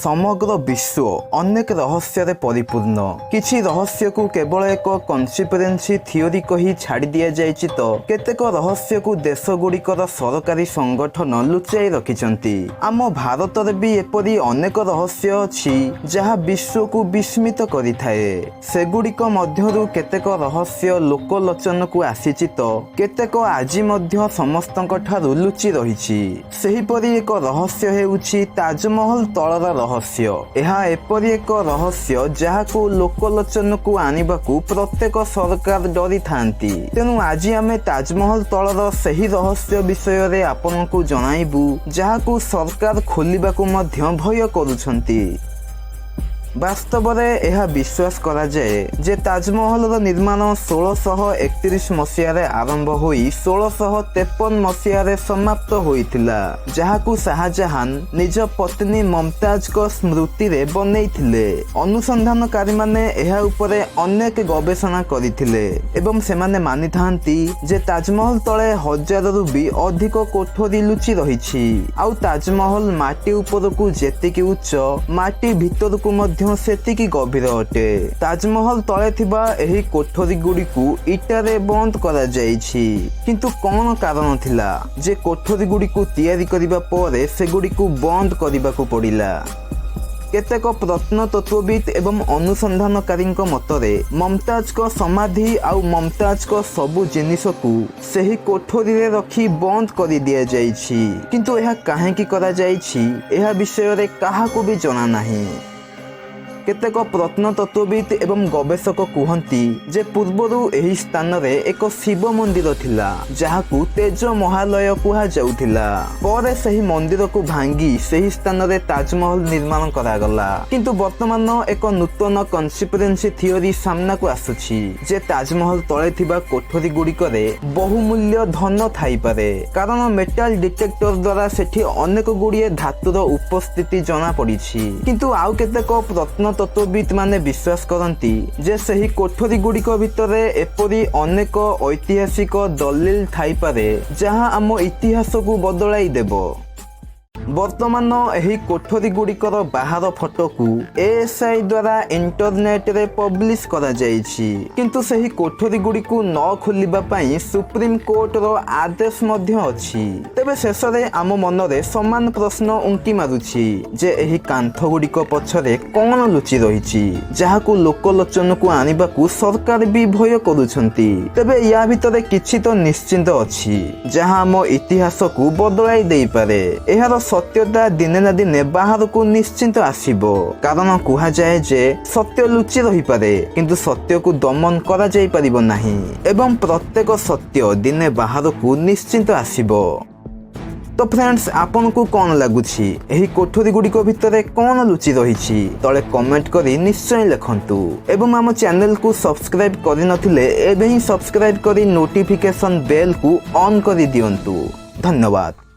समग्र विश्व अनेक रहस्य परिपूर्ण। किछि रहस्य को केवल एक कन्सिपरेन्सी थियोरी कही छाड़ी दि जाइछि तो केतेक रहस्य को देश गुड़िकर सरकारी संगठन लुचाई रखिछन्ति। आम भारत रे भी एपरी अनेक रहस्य अछि जहा विश्व को विस्मित करिथाए। सेगुड़िक मध्यरु केतेक रहस्य लोकलोचन को आसीछि तो केतेक आजि मध्य समस्तଙ୍କ ठारु लुचि रहिछि। सेहिपरि एक रहस्य हेउछि ताजमहल तलर रहस्य। यह एपरि एक रहस्य जहाकू लोकलोचन को आनिबाकू प्रत्येक सरकार डरी थांती। तेणु आज आमे ताजमहल तलर सही रहस्य विषय रे आपनकू जणाइबू जहाकू सरकार खोलिबाकू मध्य भय करूछंती। वास्तव में यह विश्वास करा जाए जे ताजमहल निर्माण 1631 मसीह आरंभ हो 1653 मसीह समाप्त होइथिला, जहाकू शाहजहान निज पत्नी मुमताज को स्मृति रे बनैथिले। अनुसंधानकारी माने यह उपरे अनेक गवेषणा करिथिले एवं सेमाने मानिथांती जे ताजमहल तले 1000 रु भी अधिक कोठरी लुचि रहिछि। आउ ताजमहल माटी उपरकू जेतिकी उच्च माटी भितरकू सेतिकी गभीर अटे। ताजमहल तले थिबा एही कोठरी गुड़िकू इटारे बंद करा जाइछि। किंतु कौन कारण थिला जे कोठरी गुड़िकू तैयारी करिबा परे सेगुड़िकू बंद करिबाकू पड़िला। केतेक प्रत्नतत्वविद एवं अनुसंधानकारी मतरे मुमताज को समाधि आउ मुमताज को सबु जिनिस को सही कोठरी रे रखी बंद कर दिया जाइछि। किंतु यह काहेकि करा जाइछि यह विषय रे काहाकू भी जଣା नाही। केतेक प्रत्नतत्वविद एवं गवेषक कहती जे पूर्वरु एही स्थान रे एक शिव मंदिर थिला जहाकू तेज महालय कुहा जाउथिला। परे सही मंदिर को भांगी सही स्थान रे ताजमहल निर्माण करागला। किंतु वर्तमान एक नूतन कन्सिपरेन्सी थियोरी सामना को आसुछि जे ताजमहल तले थिबा कोठरी गुड़िक बहुमूल्य धन थाई पारे, कारण मेटाल डिटेक्टर द्वारा सेठी अनेक गुड़िए धातुर उपस्थिति जना पड़िछि। किंतु आउ केतेक तत्वविद माने विश्वास करती जे सही कोठरी गुड़िक भितर एपरी अनेक ऐतिहासिक दलिल थाई पारे जहां आम इतिहास को बदलाई देबो। वर्तमान एही कोठरी गुड़िकर बाहर फोटो को एएसआई द्वारा इंटरनेट रे पब्लिश करा जाइछि। किंतु सही कोठरी गुड़ी को न खोलिबा पई सुप्रीम कोर्ट रो आदेश मध्य अछि। तेबे शेष रे आम मन रे समान प्रश्न उंकी मारुछि जे एही कांथ गुड़िक पछरे कोन लुचि रहिछि जहाकू लोकलोचन को आनिबा को सरकार भी भय करूछंती। तेबे या भितरे किछि तो निश्चिंत अछि जहां आम इतिहास को बदलाई देई पारे। एहार सत्यता दिने ना दिने बाहर को निश्चिंत आसीबो, कारण कुहा जाए जे सत्य लुचि रही पारे किंतु सत्य को दमन करा जाई परिबो नाही एवं प्रत्येक सत्य दिने बाहर को निश्चिंत आसीबो। तो फ्रेंड्स आपन को कौन लगुछि एही कोठरी गुड़िक भितर कौन लुचि रही तले कमेंट करी निश्चय लिखंतु एवं आम चैनल को सब्सक्राइब करि नथिले एबे ही सब्सक्राइब करी नोटिफिकेशन बेल को ऑन करी दियंतु। धन्यवाद।